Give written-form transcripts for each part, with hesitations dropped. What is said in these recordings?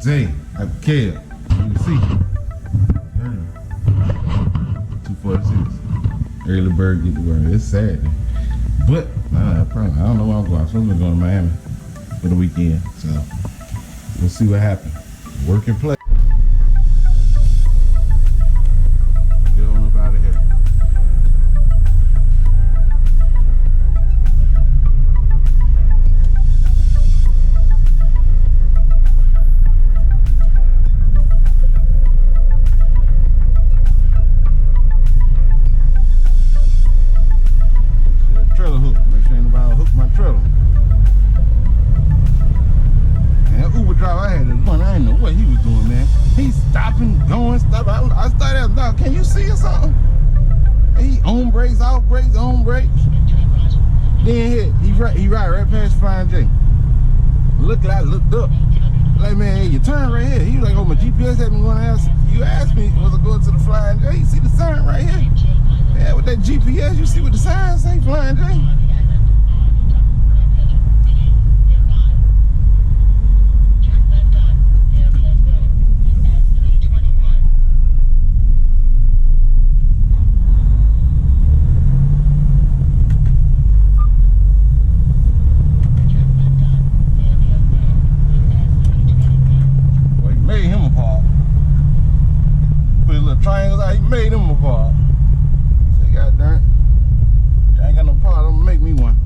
Jay, I care. You can see. 246. Early bird get to work. It's sad. But probably, I don't know where I'm going. I'm supposed to be going to Miami for the weekend. So we'll see what happens. Work and play. Get on up out of here. Trailer hook. Make sure ain't nobody hook my trailer. And that Uber driver I had this one, I didn't know what he was doing, man. He's stopping, going, stopping. I started asking, dog, can you see or something? He on brakes, off brakes, on brakes. Then he ride right past Flying J. Looked up. Like, man, hey, you turn right here. He was like, oh, my GPS had me going to ask. You asked me, was I going to the Flying J? You see the sign right here? Yeah, with that GPS, you see what the sign say, Flying J? Well, he made him a part. Put his little triangles out, he made him a part. God darn it. I ain't got no problem, make me one.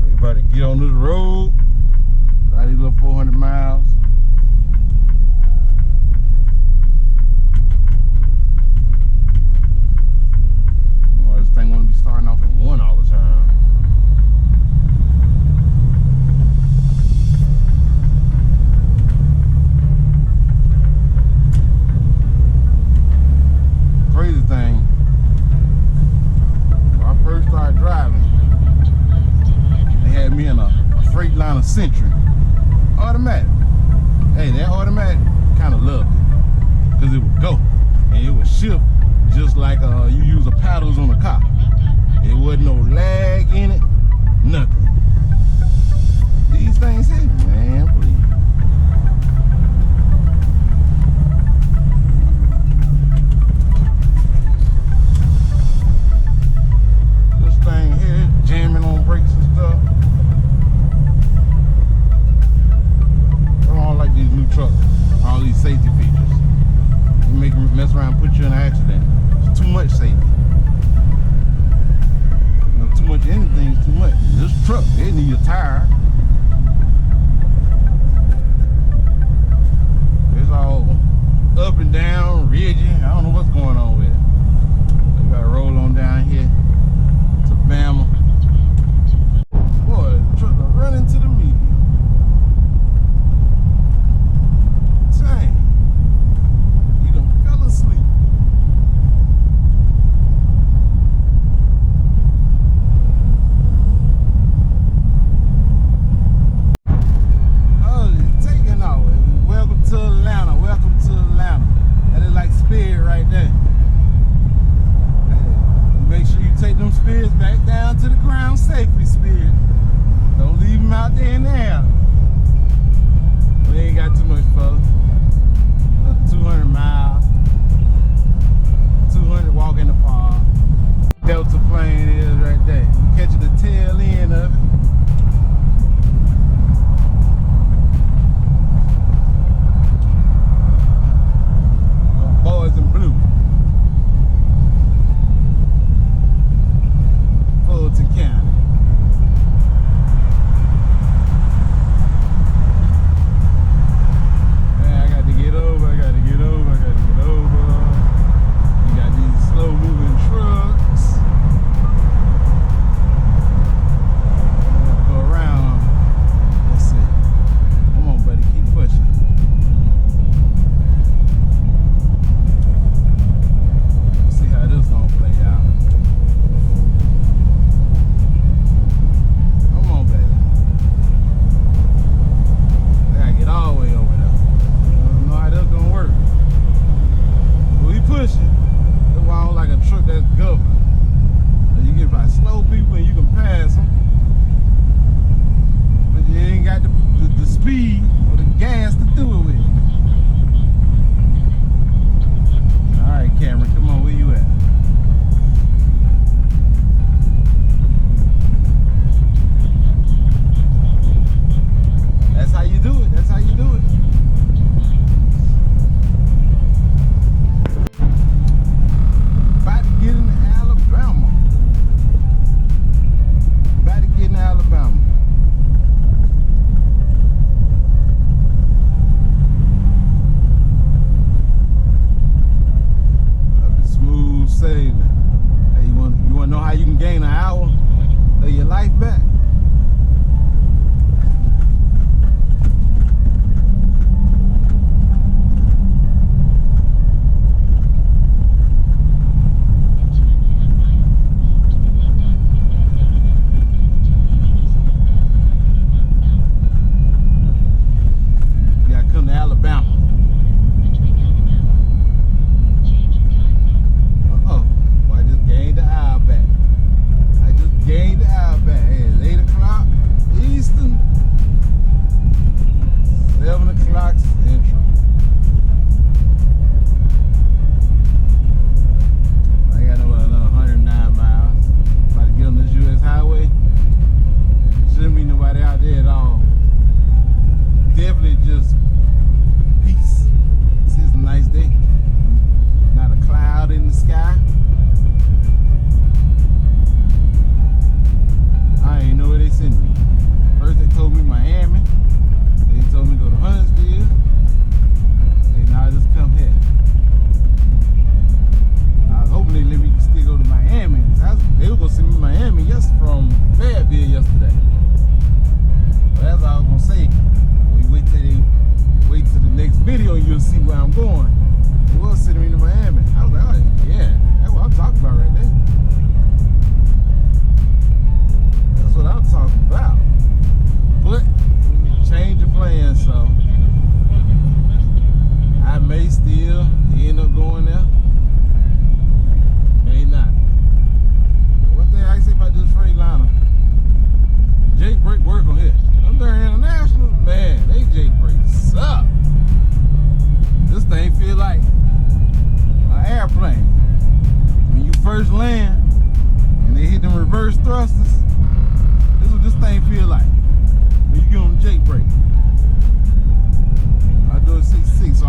Everybody get on this road. Ride these little 400 miles. Boy, this thing wanna be starting off at 1 all the time. Crazy thing, when I first started driving, they had me in a Freightliner Century, automatic. Hey, that automatic kind of loved it, because it would go, and it would shift just like you use the paddles on a car. There wasn't no lag in it, nothing. These things hit me, man, please. Thing here, jamming on brakes and stuff. I don't like these new trucks, all these safety features. They make them mess around and put you in an accident. It's too much safety. You know, too much anything is too much. This truck, they need a tire. It's all up and down, rigid. I don't know what's going on with it. We gotta roll on down here. Bama. Boy, the truck will run into the median. Dang. He done fell asleep. Clocks intro. I got another 109 miles. About to get on this US highway. Shouldn't be nobody out there at all. Definitely just peace. This is a nice day. Not a cloud in the sky. I ain't know where they sent me. First they told me Miami. They told me to go to Huntsville. They now I just come here. I was hoping they let me still go to Miami. They were gonna send me to Miami from Fayetteville yesterday. But that's all I was gonna say. We wait till the next video and you'll see where I'm going. They was sending me to Miami. I was like, oh yeah, that's what I'm talking about right there. That's what I'm talking about. But change of plans, so I may still end up going there. May not. One thing I can say about this Freightliner, Jake brake work on here. I'm there international, man, they Jake brakes suck. This thing feel like an airplane. When you first land and they hit them reverse thrusters, this is what this thing feel like when you get on the Jake brake. I do a 6.6, so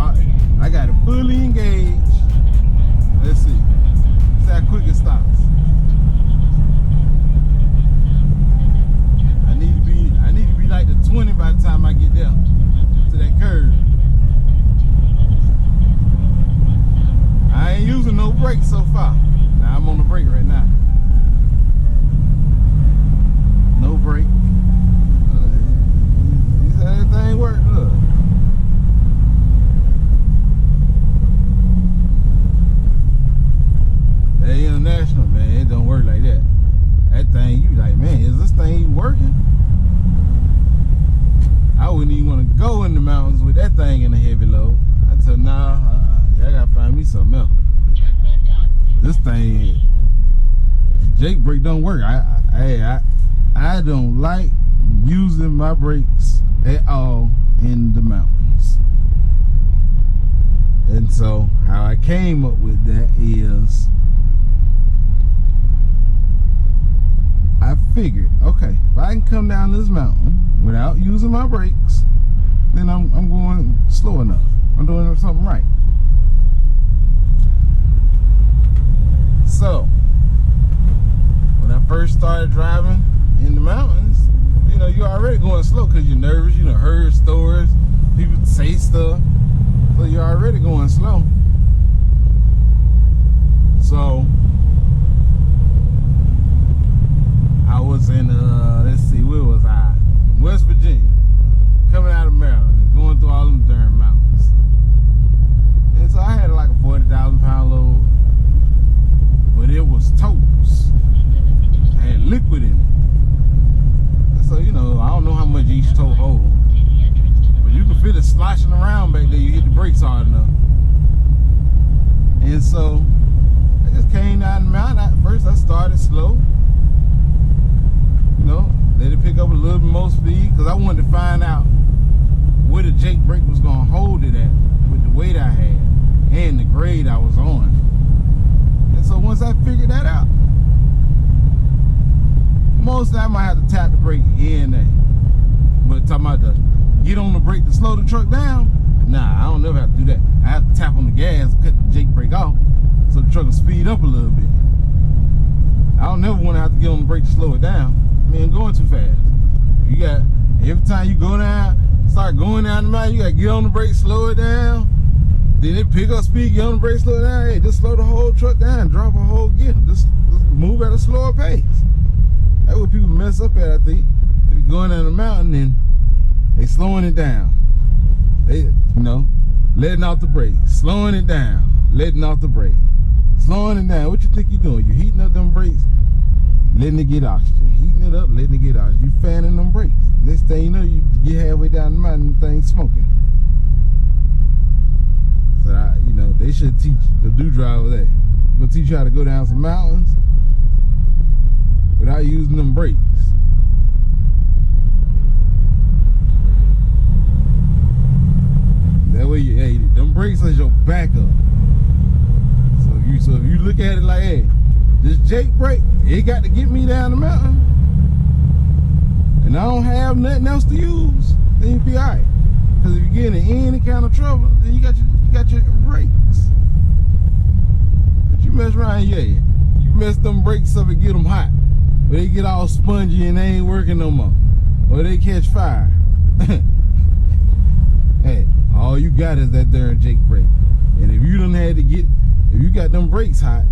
I got it fully engaged. Let's see. It's how quick it stops. I need to be like the 20 by the time I get there to that curve. I ain't using no brakes so far. Now I'm on the brake right now. No brake. You see how that thing work? Look. That international, man, it don't work like that. That thing, you like, man, is this thing even working? I wouldn't even want to go in the mountains with that thing in a heavy load. I tell nah, I gotta find me something else. This thing, Jake brake don't work. I don't like using my brakes at all in the mountains. And so how I came up with that is I figured, okay, if I can come down this mountain without using my brakes, then I'm going slow enough. I'm doing something right. So when I first started driving in the mountains, you know, you're already going slow because you're nervous. You know, heard stories, people say stuff, so you're already going slow. So I was in let's see, where was I? West Virginia, coming out of Maryland, going through all them darn mountains. And so I had like a 40,000 pound load, but it was totes. I had liquid in it. And so, you know, I don't know how much each tote holds, but you can feel it sloshing around back there. You hit the brakes hard enough. And so I just came down the mountain. At first I started slow, you know, let it pick up a little bit more speed because I wanted to find out where the Jake brake was going to hold it at with the weight I had and the grade I was on. And so once I figured that out, most of the time I have to tap the brake in there. But talking about the get on the brake to slow the truck down, nah, I don't never have to do that. I have to tap on the gas, cut the Jake brake off so the truck will speed up a little bit. I don't never want to have to get on the brake to slow it down. I mean, I'm going too fast. You got, every time you go down, start going down the mountain, you got to get on the brake, slow it down. Then it pick up speed, get on the brake, slow it down. Hey, just slow the whole truck down, drop a whole gear. Just move at a slower pace. That's what people mess up at, I think. They be going down the mountain and they slowing it down. They, you know, letting off the brake, slowing it down, letting off the brake, slowing it down. What you think you're doing? You're heating up them brakes, letting it get oxygen. Heating it up, letting it get oxygen. You fanning them brakes. Next thing you know, you get halfway down the mountain, the thing's smoking. So, you know, they should teach the new driver that. They're gonna teach you how to go down some mountains without using them brakes. them brakes as your backup. So if you look at it like, hey, this Jake brake, it got to get me down the mountain, and I don't have nothing else to use, then you'll be alright. Because if you get in any kind of trouble, then you got your brakes. But you mess around, yeah, you mess them brakes up and get them hot, or they get all spongy and they ain't working no more, or they catch fire. Hey, all you got is that darn Jake brake. And if you done had to get, if you got them brakes hot,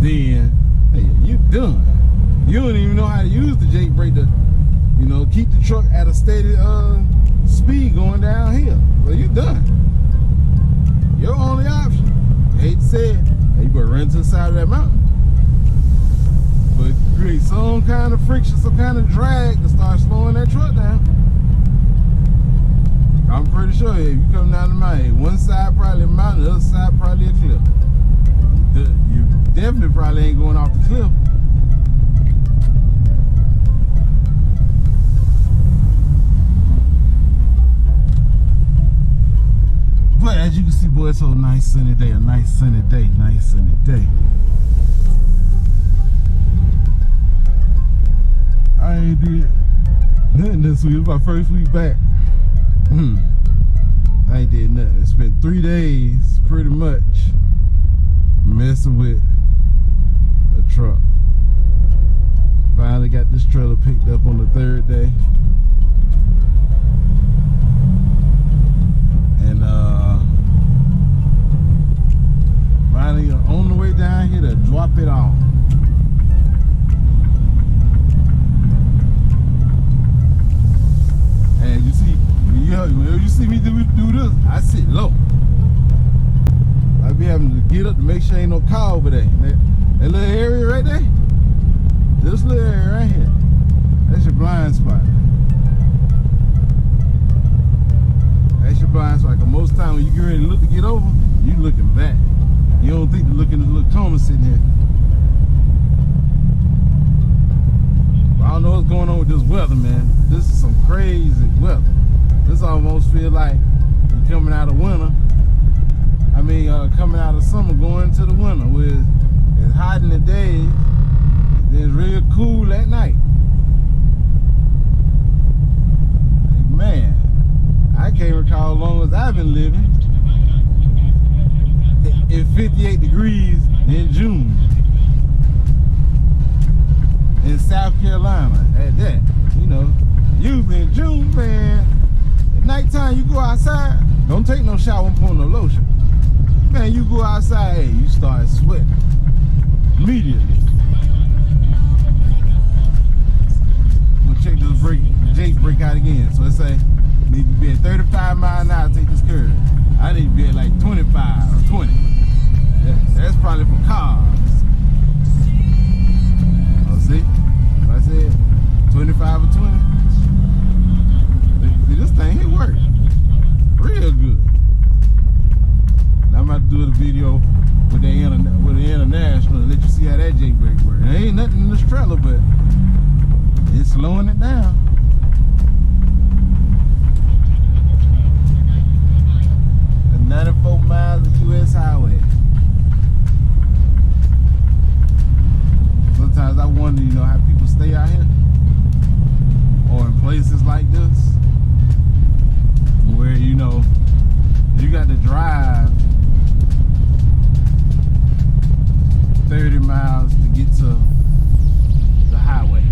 then hey, you done. You don't even know how to use the Jake brake to, you know, keep the truck at a steady speed going downhill. So you done. Your only option, I hate to say it, you better run to the side of that mountain. But create some kind of friction, some kind of drag to start slowing that truck down. I'm pretty sure if you come down the mountain, one side probably a mountain, the other side probably a cliff. You definitely probably ain't going off the cliff. But as you can see, boy, it's a nice sunny day, nice sunny day. I ain't did nothing this week. It's my first week back. I ain't did nothing. It's been 3 days pretty much messing with a truck. Finally got this trailer picked up on the 3rd day. And finally on the way down here to drop it off. And you see, when you see me do this, I sit low. I be having to get up to make sure ain't no car over there. That little area right there, this little area right here, that's your blind spot. That's your blind spot. Cause most times when you get ready to look to get over, you looking back. You don't think to look in this little corner sitting here. But I don't know what's going on with this weather, man. This is some crazy weather. This almost feel like you're coming out of winter. I mean, coming out of summer, going into the winter, where it's hot in the days, and it's real cool at night. Like, man, I can't recall how long as I've been living in 58 degrees in June in South Carolina. At that, you know, usually in June, man. Nighttime, you go outside, don't take no shower and put no lotion. Man, you go outside, hey, you start sweating immediately. We'll check this Jake brake out again. So it say, need to be at 35 miles an hour to take this curve. I need to be at like 25 or 20. That's probably for cars. Oh, see? What I said? 25 or 20. See, this thing here works real good. Now I'm about to do the video with the International and let you see how that Jake brake works. There ain't nothing in this trailer, but it's slowing it down. And 94 miles of U.S. highway. Sometimes I wonder, you know, how people stay out here or in places like this, where, you know, you got to drive 30 miles to get to the highway.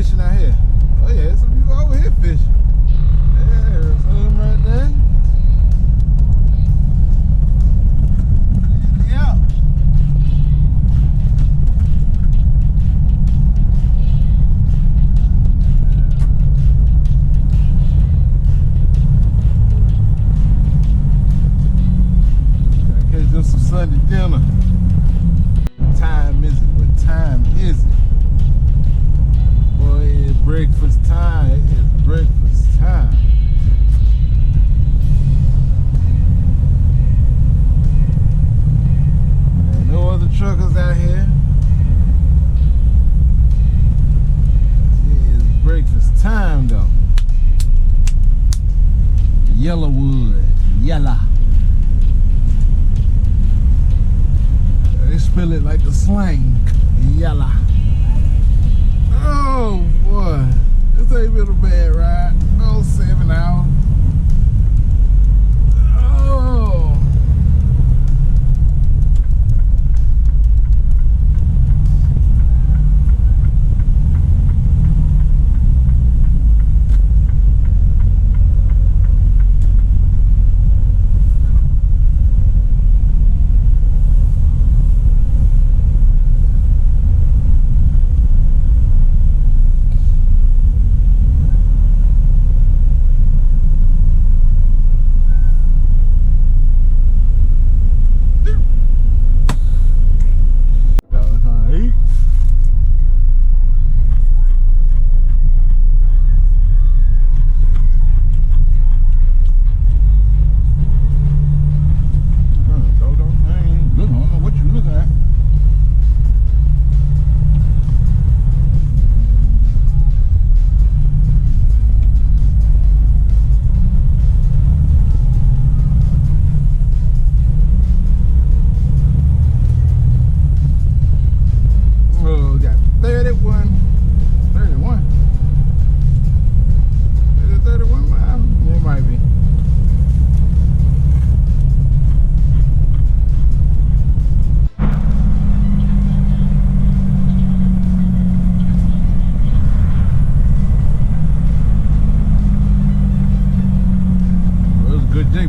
fishing out here. Oh yeah, there's some people over here fishing. There's some right there. Yeah. Catch them some Sunday dinner. What time is it? What time is it? Boy, it's breakfast time. It is breakfast time. There ain't no other truckers out here. It is breakfast time though. Yellowwood. Yella. They spell it like the slang. Yella. Oh boy, this ain't been a bad ride. Oh, 7 hours. Oh.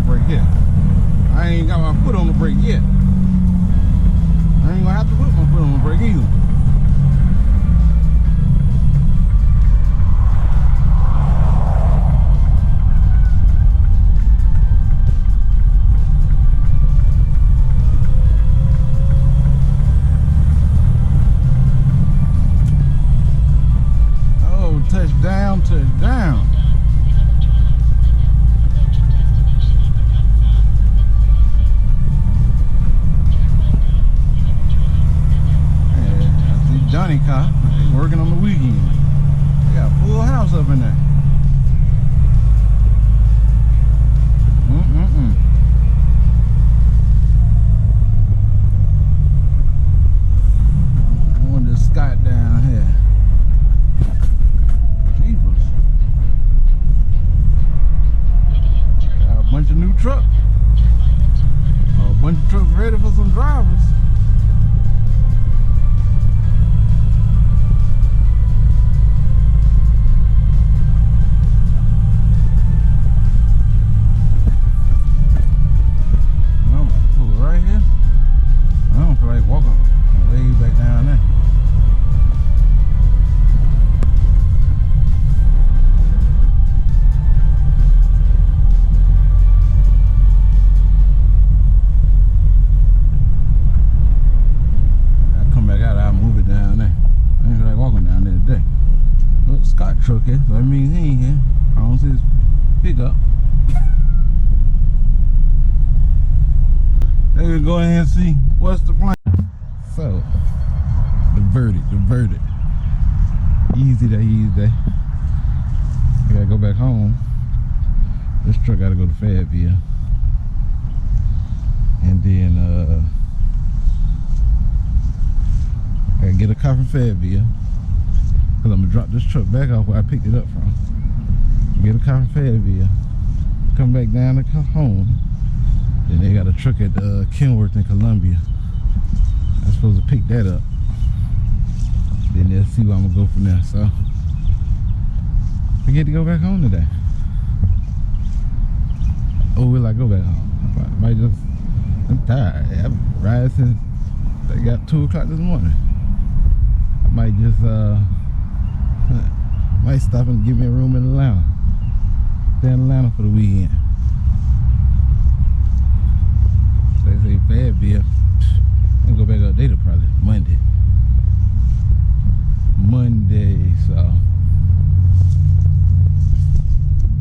Brake here. I ain't got my foot on the brake yet. I ain't gonna have to put my foot on the brake either. Oh, touchdown, touchdown. Johnny car, they working on the weekend. They got a full house up in there. I want this Scott down here. Jeepers. Got a bunch of new trucks. A bunch of trucks ready for some drivers. Truck it, so that means he ain't here. I don't see his pickup. Let's go ahead and see what's the plan. So, the verdict. Easy day. I gotta go back home. This truck gotta go to Fayetteville. And then, I gotta get a car from Fayetteville. Cause I'm gonna drop this truck back off where I picked it up from. Get a car from Fayetteville, come back down to come home. Then they got a truck at Kenworth in Columbia. I'm supposed to pick that up. Then they'll see where I'm gonna go from there. So I get to go back home today. Or will I go back home? I might just, I'm tired. I've been riding since they got 2 o'clock this morning. I might just, might stop and give me a room in Atlanta. Stay in Atlanta for the weekend. They say Fayetteville. I'm gonna go back up there probably Monday. So.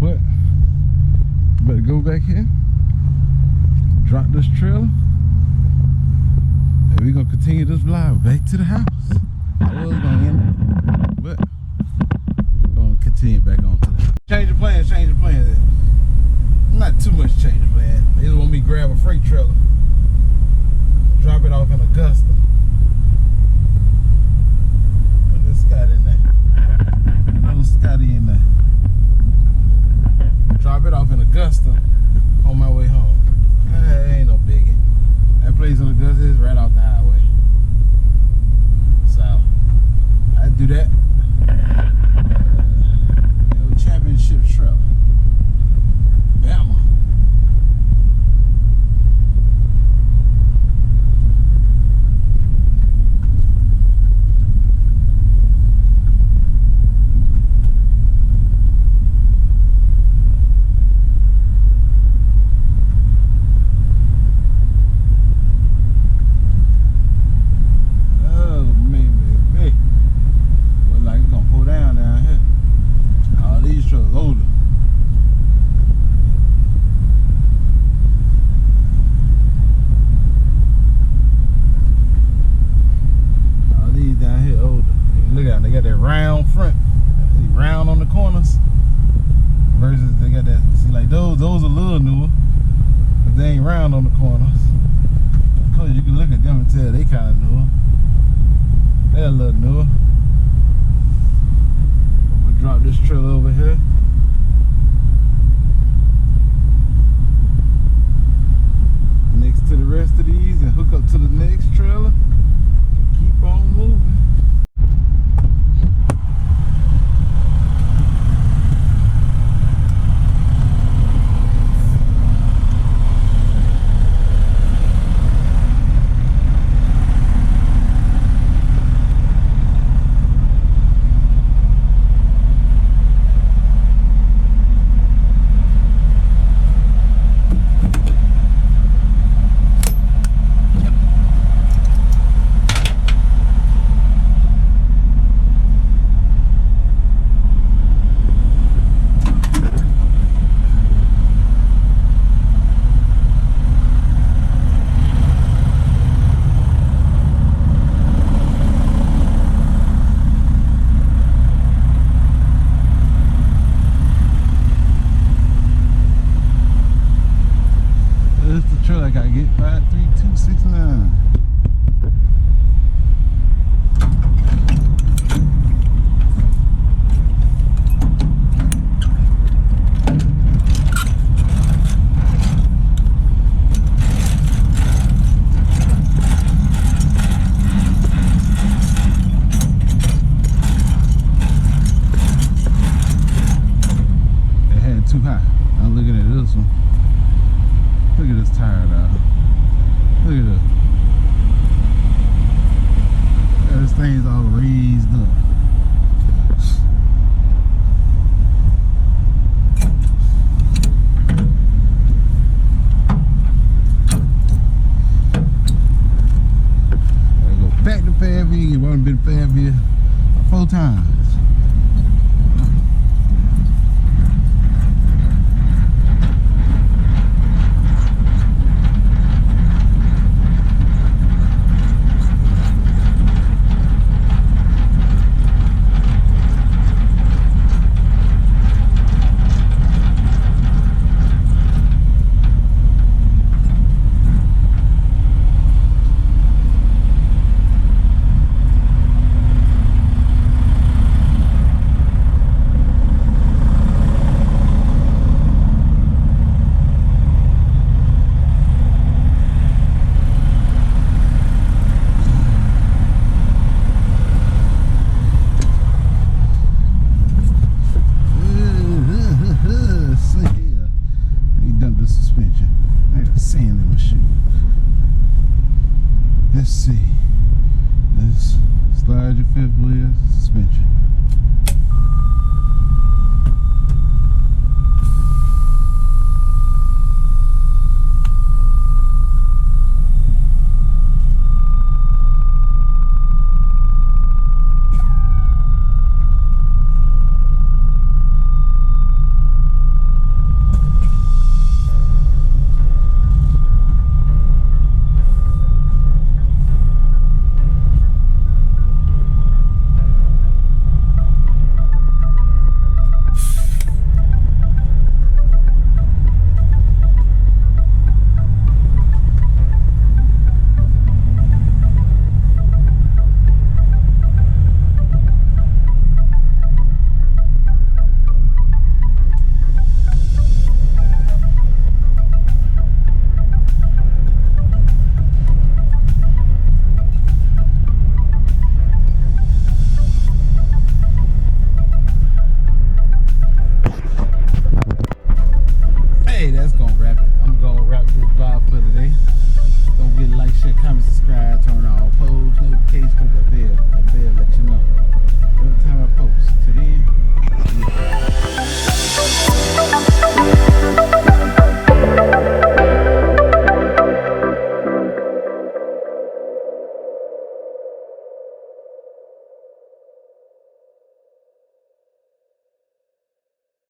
But better go back here, drop this trailer, and we're gonna continue this vlog back to the house. I was gonna end it, but we're gonna continue back on to the house. Change the plans. Not too much change of plans. They just want me to grab a freight trailer, drop it off in Augusta. Put this Scotty in there. Little Scotty in there. Drop it off in Augusta on my way home. Ain't no biggie. That place in Augusta is right off the highway. So, I do that. Championship trailer. Bama. Those are a little newer, but they ain't round on the corners. Cause you can look at them and tell they kind of newer. They're a little newer. I'm gonna drop this trailer over here. Next to the rest of these and hook up to the next trailer and keep on moving. I gotta get 53269. They had it too high. I'm looking at this one. Look at this tire now. Look at this. This thing's all raised up. I go back to Fayetteville. I've only been to Fayetteville 4 times.